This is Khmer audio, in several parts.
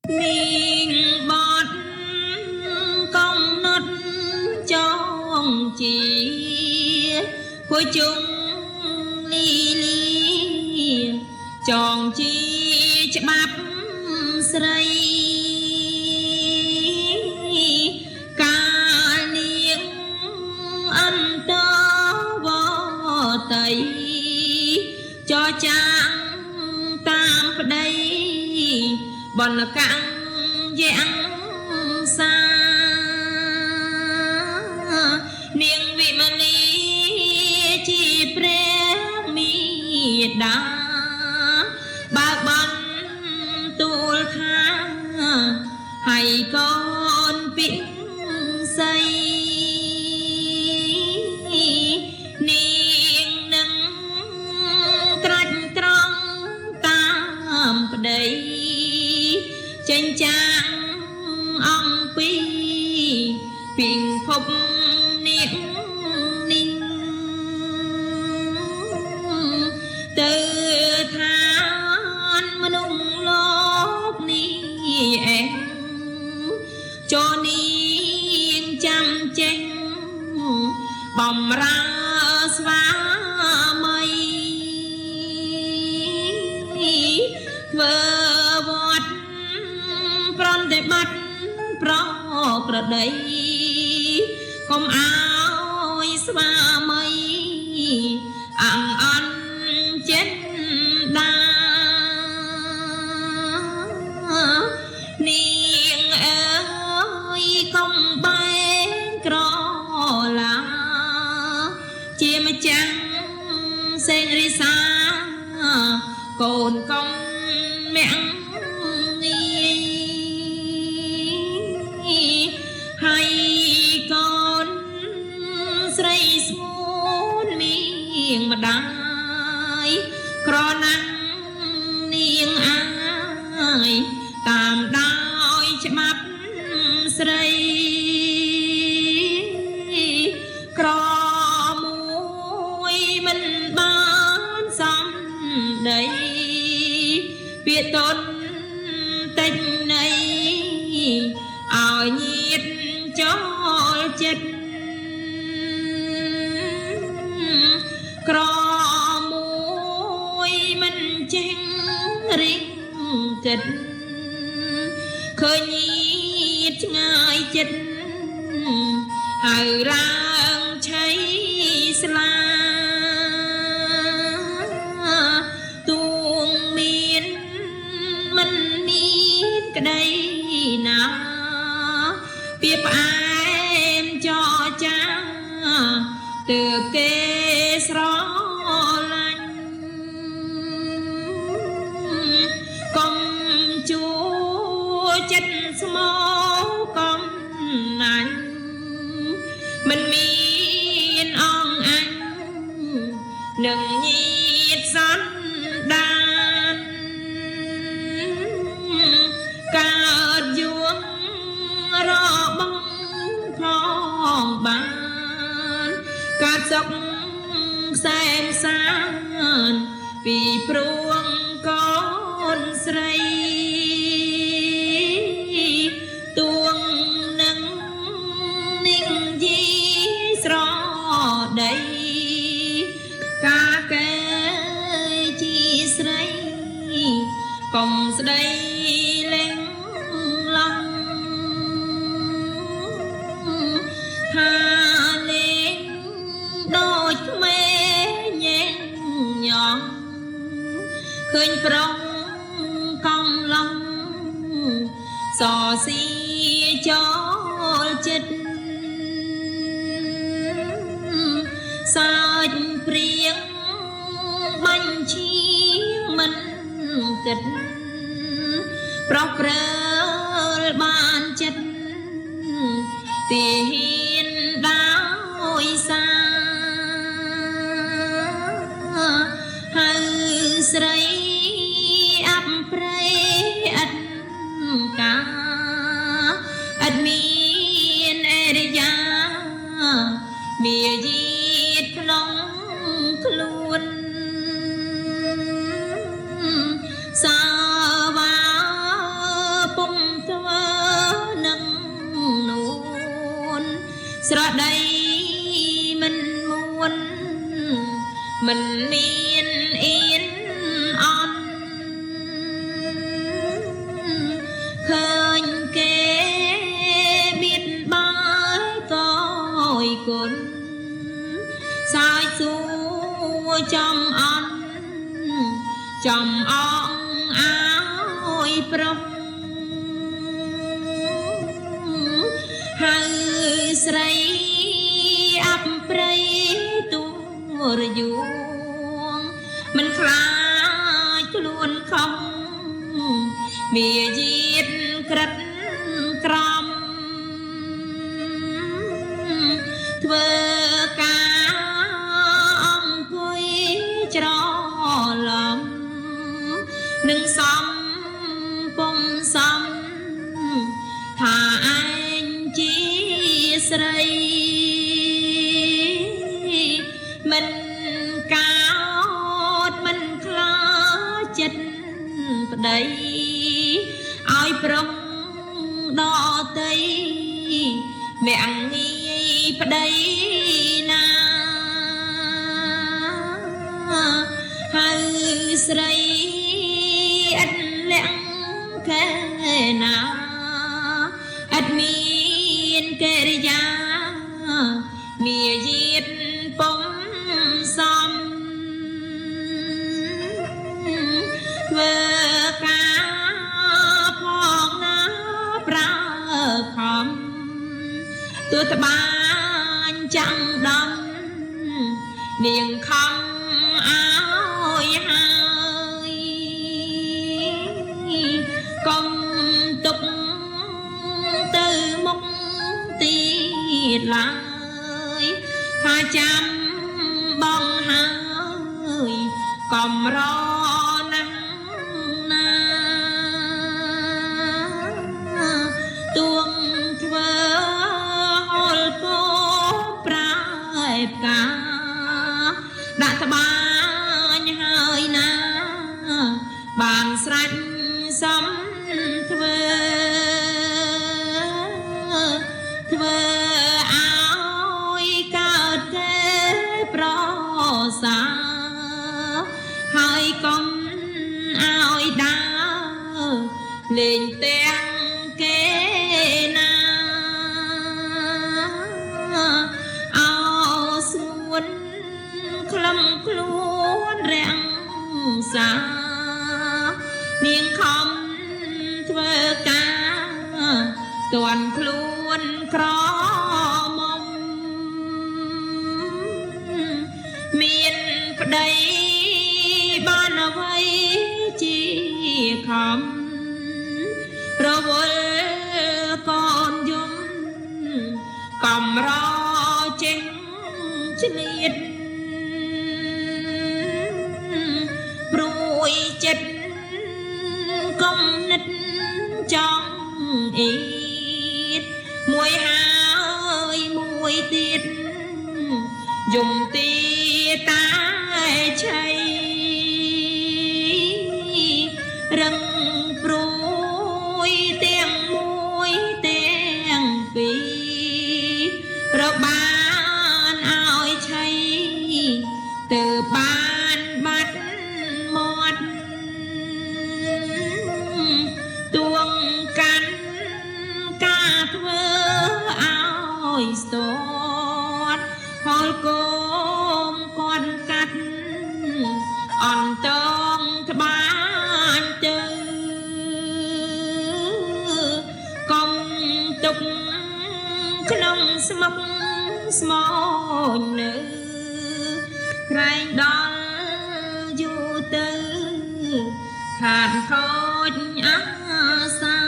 miền bọt công nốt trong chỉ cuối chung ly ly chọn chi bắp sấy ca niên ăn tơ vô tây cho chàng tam đây bọn căng giang xa niềng vị mà lý chỉ pre mi đá bạc bắn tu tha hay con pin say niềng nâng trách trong tam đây tranh trang ông pi bình phục niệm ninh từ than nung lốp ni em cho niên chăm tranh bồng ra xóa mây vơ vọt prom để bắt pro cờ đấy không áo xóa mây ăn ăn chết đa niềng ơi không bay cro là chim trắng sen ri xa cồn công mẹ hay con sấy xuống miệng mà đai cro năng niềng ai tam đôi chắp sấy cro môi mình bán xong đây biết tôn tình này ở nhiệt cho chết cro môi mình chênh riêng kịch khơi nhiệt ngài chết hờ rang cháy xa tuông miên mình miên cái đây nào biết em cho cha từ kê sro lanh công chúa chết smó con anh mình miên on anh đừng nhiệt sắn đan cả vuông rò bông phong bàn cả dọc xem sáng vì pruông con sấy tuông nâng ninh di sro đây cả cái chi sấy cùng đây lên lòng tha lên đôi mê nhẹ nhõm khơi prong cong long sò xi cho chết sao priêng bánh chi mình kịch prok rơ ban chết tiền đôi xa hư sấy áp prey ắt cả ắt miên eria mìa diệt long luôn sao va bung ស្រដីមិនមួនមិនមានអៀនអន់ឃើញគេបៀតបាយតយគុណសាយសួរចំអន់ចំអងអើយប្រុសហើយស្រីអបព្រៃទូរយួងមិនខ្លាចខ្លួនខំមាយាទក្រិតក្រំធ្វើការអង្គុយច្រឡំនឹងសំពុំសំថាឯងជាស្រីមិនកោតមិនខ្លាចចិត្តប្តីឲ្យប្រុសដតីមាំងងាយប្តីណាហើយស្រីអត់លាក់កែណាអត់មានកិរិយាមាយាទពុំសំធ្វើការផងណាប្រើខំទួត្បាញចាំងដំនាងខំអើយហើយកុំទុកទៅមុខទៀតឡើយថាចាំបងហើយកុំរណាំណាទួងធ្វើហលគោប្រែផ្កាដាក់ត្បាញហើយណាបានស្រេចសំធ្វើឲ្យកើតទេប្រសាហើយកុំឲ្យដើរលេងទាំងគេណាអោស្ងួនក្លំខ្លួនរាំងសានាងខំធ្វើការទាន់ខ្លួនក្រមុំមានប្តីបានអ្វីជាខំរវល់កូនយំកំរចេញឆ្លៀតព្រួយចិត្តគំនិតចង់អៀតមួយហើយមួយទៀតយំទីតាឆៃរឹងព្រួយទាំងមួយទាំងពីររបានឲ្យឆៃទៅបានបាត់មាត់ទួងកាន់ការធ្វើឲ្យស្ទត់ហលគោមគាត់កាត់អន្តងត្បាញទៅកុំទុកក្នុងស្មុកស្មោញនៅក្រែងដល់យូរទៅខាតខូចអាសា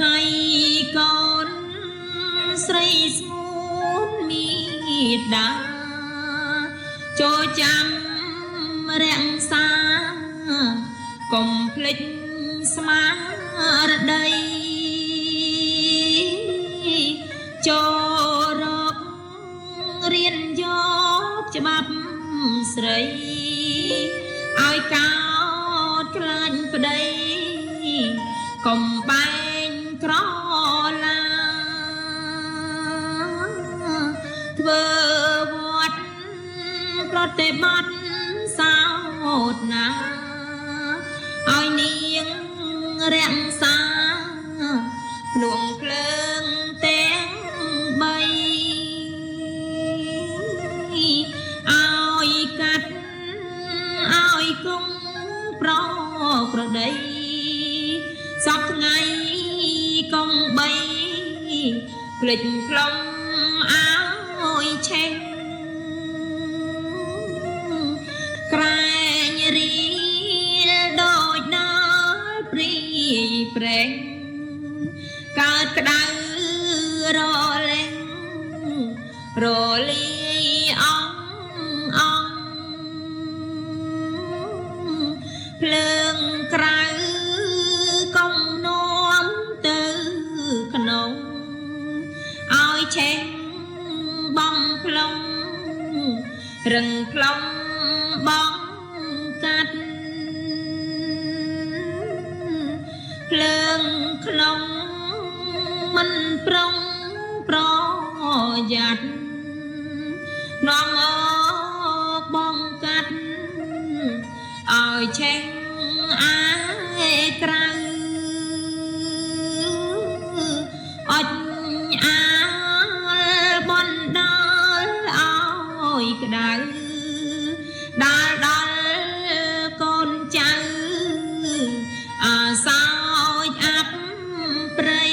ហើយកូនស្រីស្ងួនមេដាចូលចាំរាំងសាកុំភ្លេចស្មារតីចូលរករៀនយកច្បាប់ស្រីឲ្យកោតខ្លាញ់ប្តីកុំបែងក្រឡា ប្រតិបត្តិសោតណាឲ្យនាងរាំងសាភ្នួងភ្លើងទាំងបីឲ្យកាត់ឲ្យគង់ប្រក្រដីសពថ្ងៃកុំបីភ្លេចផ្លុំឲ្យឆេះក្រែងរីដូចដល់ព្រីប្រេងកើតក្តៅរលែងរលាយអងភ្លើងក្រៅកុំនាំទៅក្នុងឲ្យឆេះបងផ្លុំរឹងផ្លុំបងកាត់ភ្លើងក្នុងមិនប្រុងប្រយ័ត្ននាំមកបងកាត់ឲ្យឆេះអាក្រៅអុចអាលបណ្ដាលឲ្យក្តៅដល់កូនចៅអាសោចអាប់ព្រៃ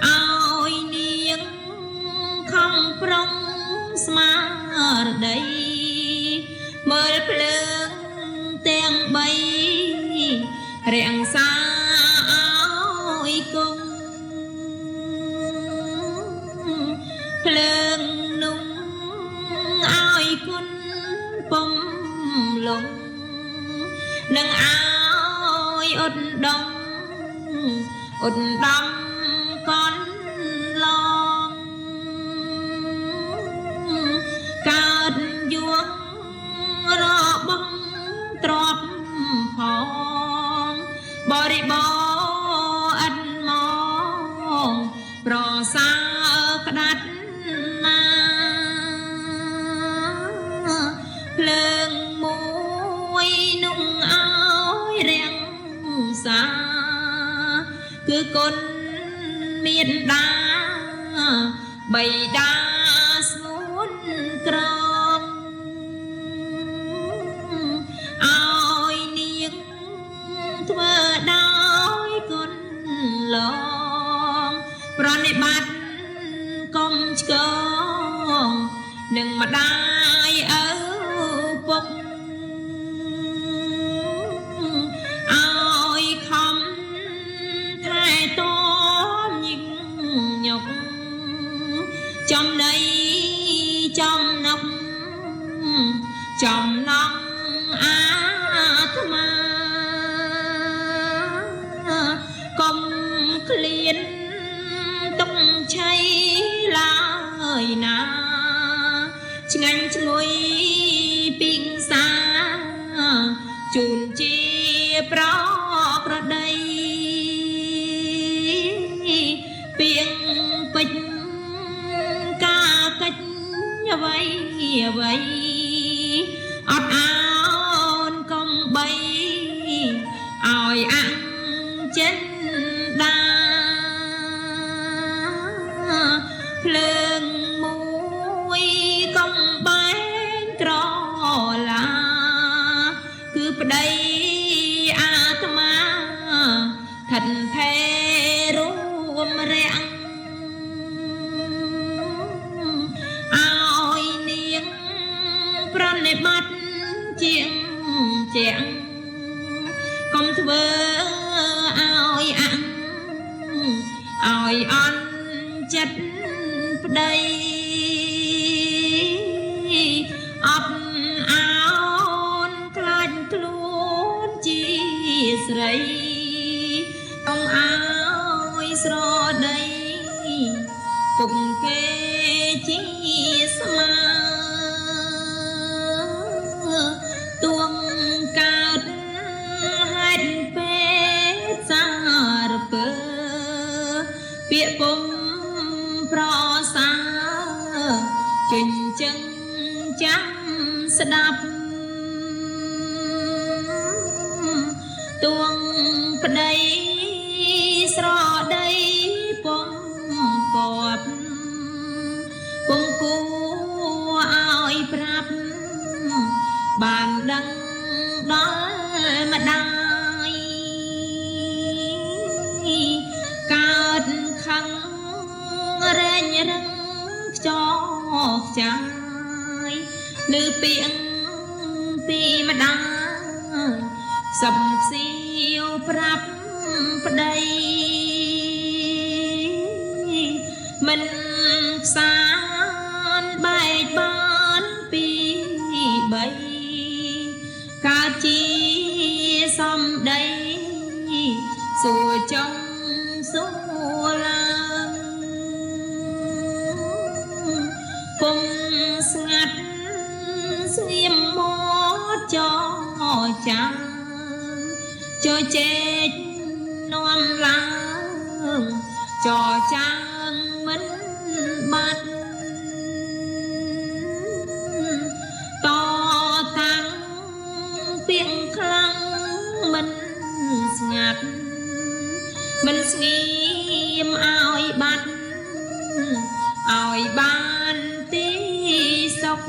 ឲ្យនាងខំប្រុងស្មារតីមើលភ្លើងទាំងបីរាំងសាឲ្យគង់ភ្លើងនោះឲ្យគុណពំលងនឹងឲ្យឧត្តមកនឡងកើតយករបស់ទ្របផងបរិបោអិតមកប្រសើរក្តាត់ណាភ្លើងមួយนุ่งឲ្យរាំងសាគឺគុណមានដាបៃតាស្ងួនក្រងឲ្យនាងធ្វើដោយគុណឡងប្រណិប័តកុំឆ្កងនឹងម្ដាយឪពុកឲ្យខំថែទាំញឹកញុកចំណៃចំណុកចំណងអាត្មាកុំឃ្លានទុកឆៃឡើយណាឆ្ងាញ់ឈ្ងុយពីងសាជូនជាប្រក្រដីពីងពេជ្រការកិច្ចអ្វីអត់អោនកុំបីឲ្យអាំងចិនដាភ្លើងមួយកុំបែងក្រឡាគឺប្តីអាត្មាឋិនថេរួមរាំងឲ្យនាងប្រណិប័ត ចិញ្ចឹងចាំស្ដាប់ទួងប្តីស្រដីពំពប់ពុំគួរឲ្យប្រាប់បានដឹងដល់ម្ដាយកើតខឹងរែងរឹងខ្ចោខ្ចាយលើពាងពីម្ដាយសំសៀវប្រាប់ប្តីមិនខ្សានបែកបានពីបីកើតជាសំដីសួរចង់សួរឡើងពុំស្ងាត់ស្ងៀមមកចោចាំចូលជែកនាំឡើងចោចាងមិនបាត់តតាំងពីងខ្លាំងមិនស្ងាត់មិនស្ងៀមឲ្យបាត់ឲ្យបានទីសុខ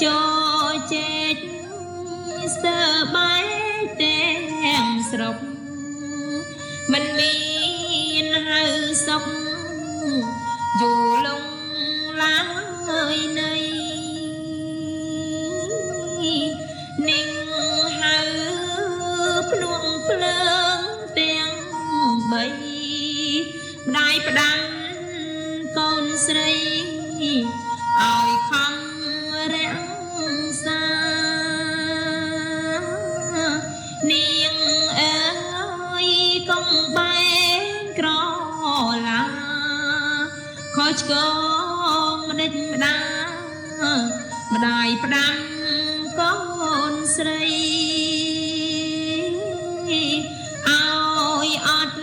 ចូលជែកស្ទើបែកទាំងស្រុកមិនមានហៅសុខយូរលងឡើយនៃនឹងហៅភ្នួងភ្លើងទាំងបីម្ដាយផ្ដាំកូនស្រីឲ្យខំរាំងសានាងអើយកុំបែកក្រឡាខុសឆ្គងម្ដេចម្ដាម្ដាយផ្ដាំកូនស្រីឲ្យអត់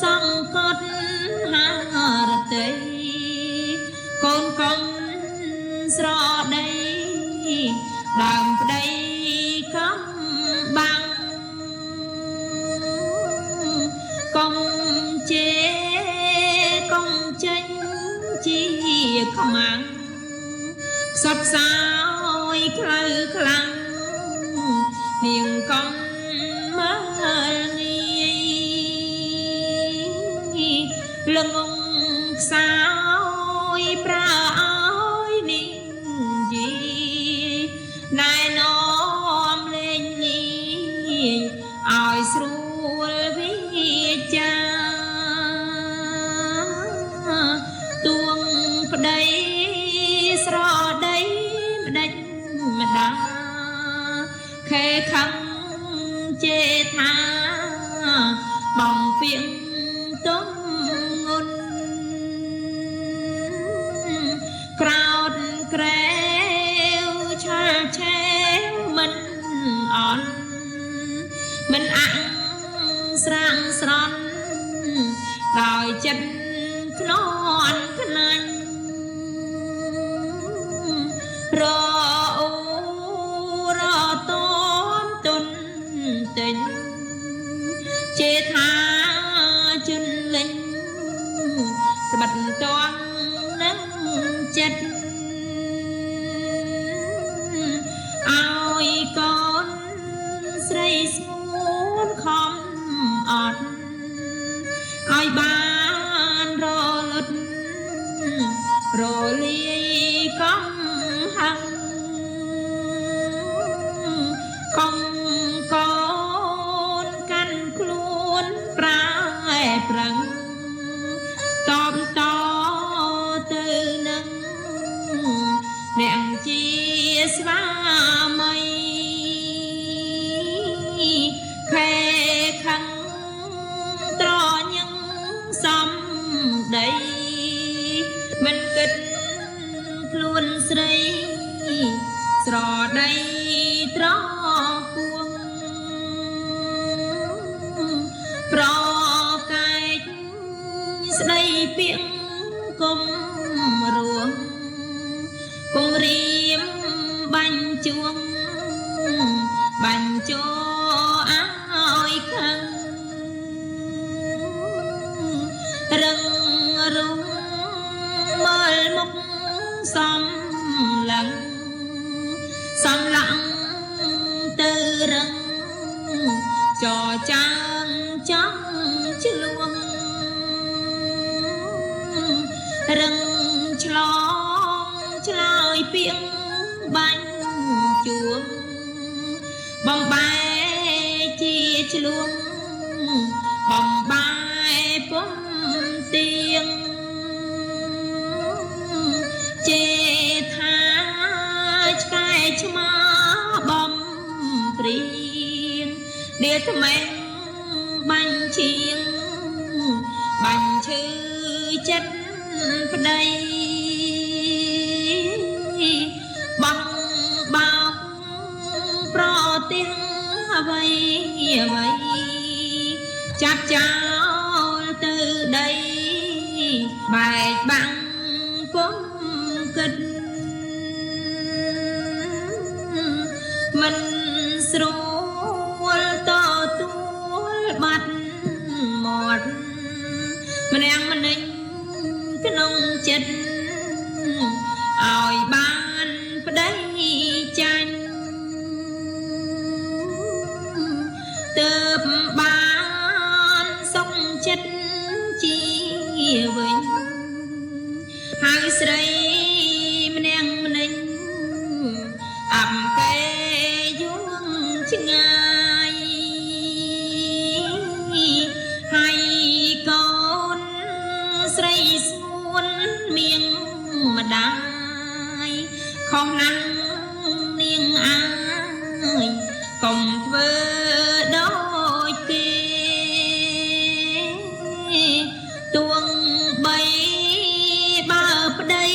សង្កត់ហារតីកូនកុំស្រដីដើមប្តីកំបាំងកុំជេកុំចេញជាខ្មាំងខ្សត់ខ្សោយខ្លៅខ្លាំងនាងកុំមើលងាយលងងខ្សោយប្រើឲ្យនាងយីណែនាំលេងលីឲ្យស្រួលវិចាទួងប្តីស្រដីម្ដេចម្ដាខេខឹងជេថាបងពីងទុំងុនក្រោតក្រែវឆាឆេមិនអន់មិនអាំងស្រាំងស្រន់ដោយចិត្តខ្នន់ខ្នាញ់រអូរតមទុនទិញជេថាជុនលេងស្បិតតងនឹងចិត្តឲ្យកូនស្រីស្ងួនខំអត់ឲ្យបានរលត់រលាយកំហឹងកុំកូនកាន់ខ្លួនប្រែប្រឹងតបតទៅនឹងអ្នកជាស្វាមីខេខឹងត្រញឹងសំដីមិនគិតខ្លួនស្រីស្រដីត្រគួងប្រកែកស្ដីពាក្យ គុំរួងគង់រៀមបាញ់ជួងបាញ់ជោឲ្យខឹងរឹងរុងមើលមុខសំឡឹងសំឡងទៅរឹងចោចាងចង់ឆ្លួងរឹងឆ្លងឆ្លើយពីងបាញ់ជួងបំបែជាឆ្លួងបំបែពុំទៀងជេថាឆ្កែឆ្មាបំព្រៀងដៀថ្មែងបាញ់ឈៀងបាញ់ឈឺចិត្តប្តីបងបោកប្រទៀងអ្វីអ្វីចាប់ចោលទៅដីបែកបាំងពុំគិតមិនស្រួលតទួលបាត់មាត់ម្នាក់ម្នាក់ក្នុងចិត្តឲ្យបានប្តីចាញ់ទើបបានសុខចិត្តជាវិញហើយស្រីម្នាក់ម្នាក់អាប់កែយួងឆ្ងាយហើយកូនស្រីស្ងួនមៀងម្ដាយខំណាស់នាងអាយកុំធ្វើដូចគេទួងបីបើប្តី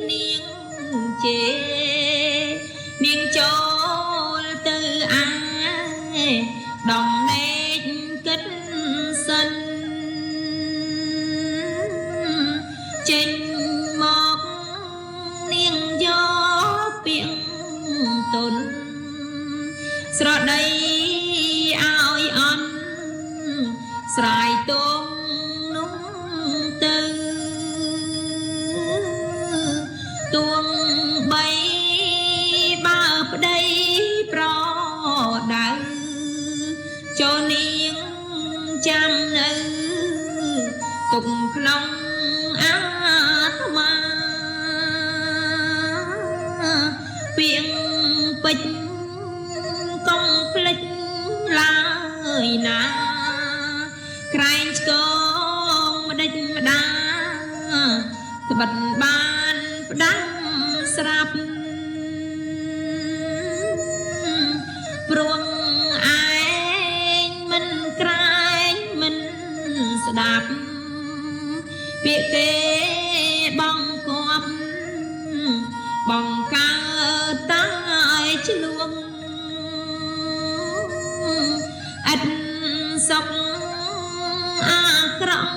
នាងជេនាងចូលទៅអាយដំណេកគិតសិនចេញមកនាងយកពាក្យទុនស្រដីឲ្យអន់ស្រ័យទងនោះទៅទួងបីបើប្តីប្រដៅចូលនាងចាំនៅទុកក្នុងអាត្មាពាងពេជ្រកុំភ្លេចឡើយណាក្រែងឆ្កងម្ដេចម្ដាត្បិតបានផ្ដាំស្រាប់ព្រោះឯងមិនក្រែងមិនស្ដាប់ពាក្យគេបងគប់បងកើតតែឆ្លួងឥតសុខអាក្រក់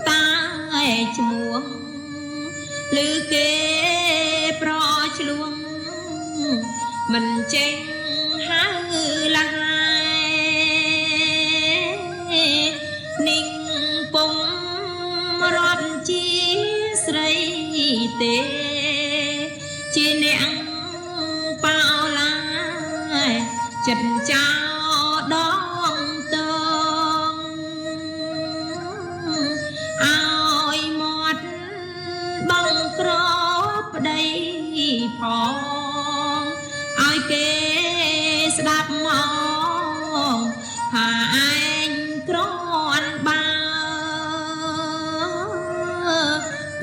តែឈ្មោះឬគេប្រឆ្លួងមិនចេញហើឡាយនាងពុំរត់ជាស្រីទេជាអ្នកបោឡាយចិត្តចោដងតងឲ្យមាត់បងក្រប្តីផងឲ្យគេស្ដាប់មកថាឯងក្រន់បា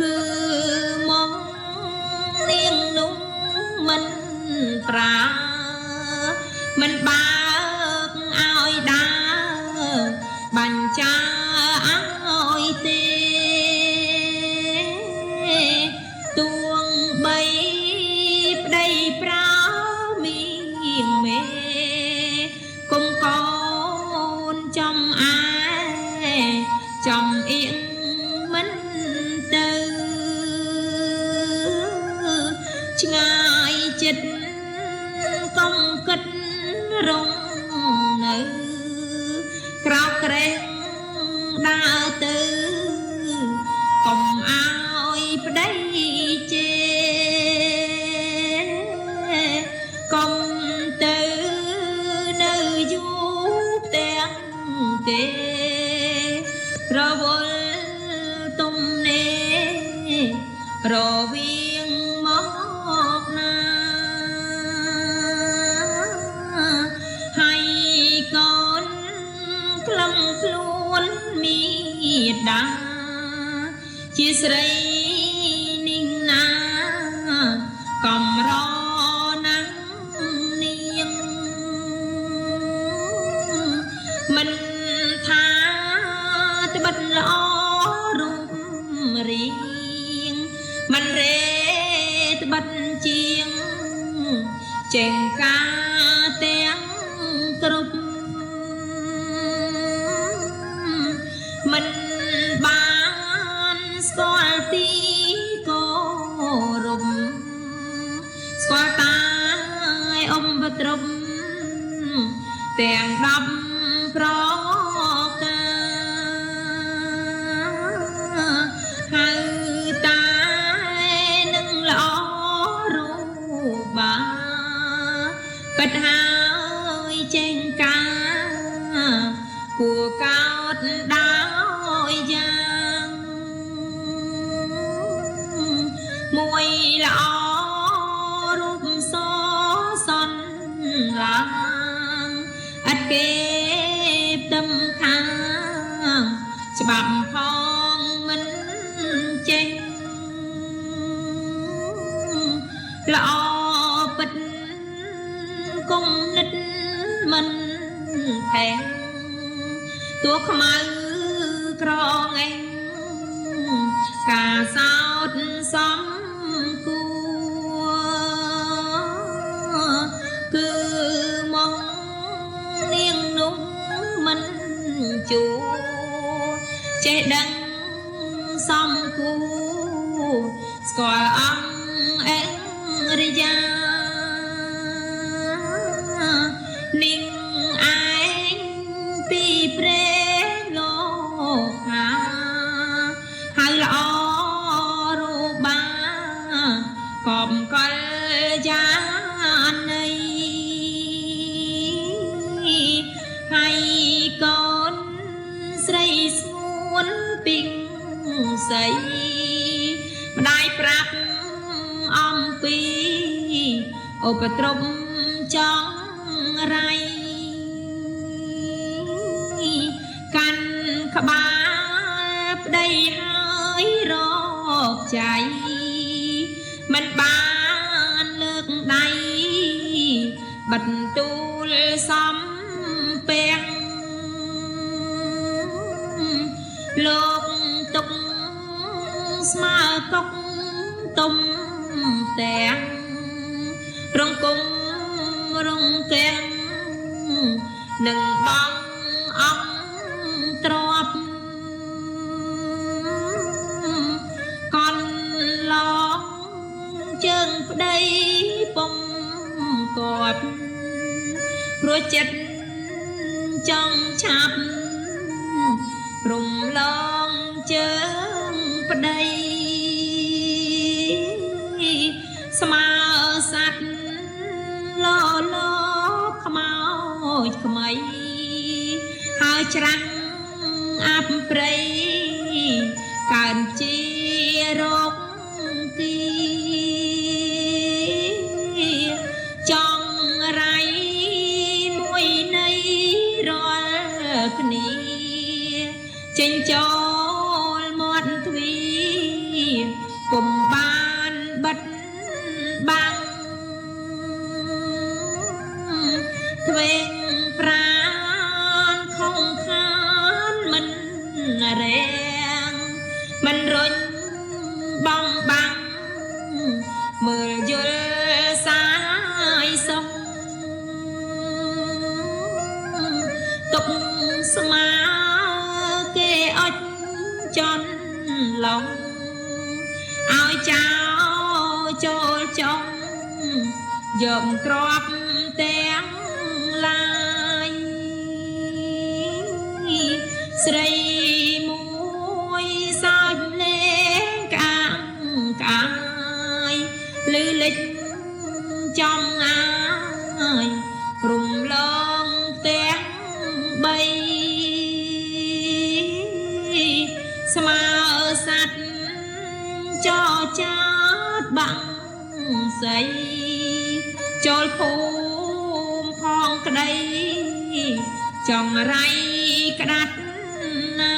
គឺមកនាងនោះមិនប្រាមិនបើកឲ្យដើរបាញ់ចាឲ្យទេទួងបីប្តីប្រោមានមេ ឆ្ងាយចិត្តកុំគិតរងនៅក្រោកក្រែងដើរទៅកុំឲ្យប្តីជេរកុំទៅនៅយូរទាំងគេរវល់ទុំនេះរវាងមកណាហើយកូនក្លំខ្លួនមីដាជាស្រីនេះណាកំរណាស់នាងមិនថាត្បិតល្អរូបរាងមិនរេត្បិតជាងចេងការទាំងគ្រប់មិនបានស្គាល់ទីគោរពស្គាល់តាយអ៊ំបត្រប់ទាំង10ប្រការហៅតានឹងល្អរូបបាកិតហើយចេញការគួរកោតដោយយ៉ាងមួយល្អរូបសសន់ឡាងអត់គេផ្ទឹមខាងច្បាប់ផងមិនចេញល្អពិតគុំនិតមិនផែងតួខ្មៅក្រងឯងការសោតសំគួរគឺមកនាងនោះមិនជួចេះដឹងសំគួរស្គាល់អង្គអេរិយានាងឯងពីព្រេលោកខាហៅល្អរូបាកបកលយ៉ានៃហើយកូនស្រីស្ងួនពីងស័យម្ដាយប្រាប់អំពីឧបទ្រពចង់រៃកាន់ក្បាលប្តីហើយរកใจមិនបានលើកដៃបន្ទូលសំពេងលោកទុកស្មើកុកទុំទាំងរងគុំរងកាំងនឹងបងអង្គទ្របកនឡងជើងប្តីពុំកត់ព្រោះចិត្តចង់ឆាប់រំលងជើងប្តីស្មើសัตว์លលខ្មោចខ្មៃហើយច្រាំងអាប់ព្រៃកើនជារោគគីចង់រៃមួយនៃរាល់គ្នាចេញចូលមាត់ទ្វារពុំបានបិទបាំងទ្វេងប្រានខំខានមិនរាំងមិនរុញបងបាំងមើលយល់សាយសុខទុកស្មាគេអត់ចន់ឡងឲ្យចោលចូល ចង់យកទ្រព្យទាំងឡាយស្រីមួយសើចលេងកាងកាយលឺលេចចំងាយរំលងផ្ទះបីស្មើសัตว์ចោចាតបាំងស្អីចូលភូមិផងក្តីចង់រៃក្តាត់ណា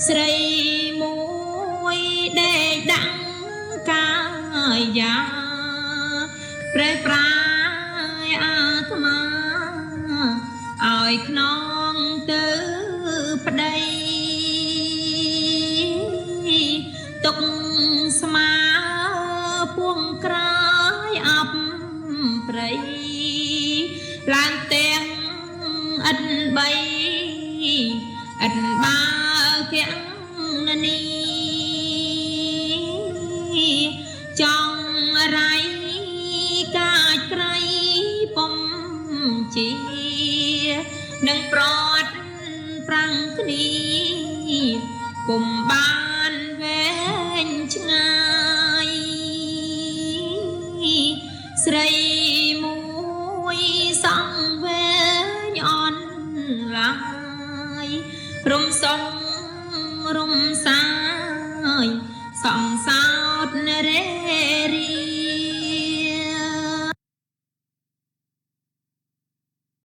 ស្រីមួយដេកដាក់កាយយ៉ាប្រេះប្រាយអាត្មាឲ្យខ្នងទៅប្តីទុកស្មាពួងក្រាយអប់ព្រៃឡើងទាំងឥតបីឥតបាគណនីចង់រៃកាចក្រៃពំជានឹងប្រត់ប្រាំងគ្នាគុំបានវែងឆ្ងាយស្រីមួយសង់វែងអនឡាយរំសងរំសាយសងសោតរេរី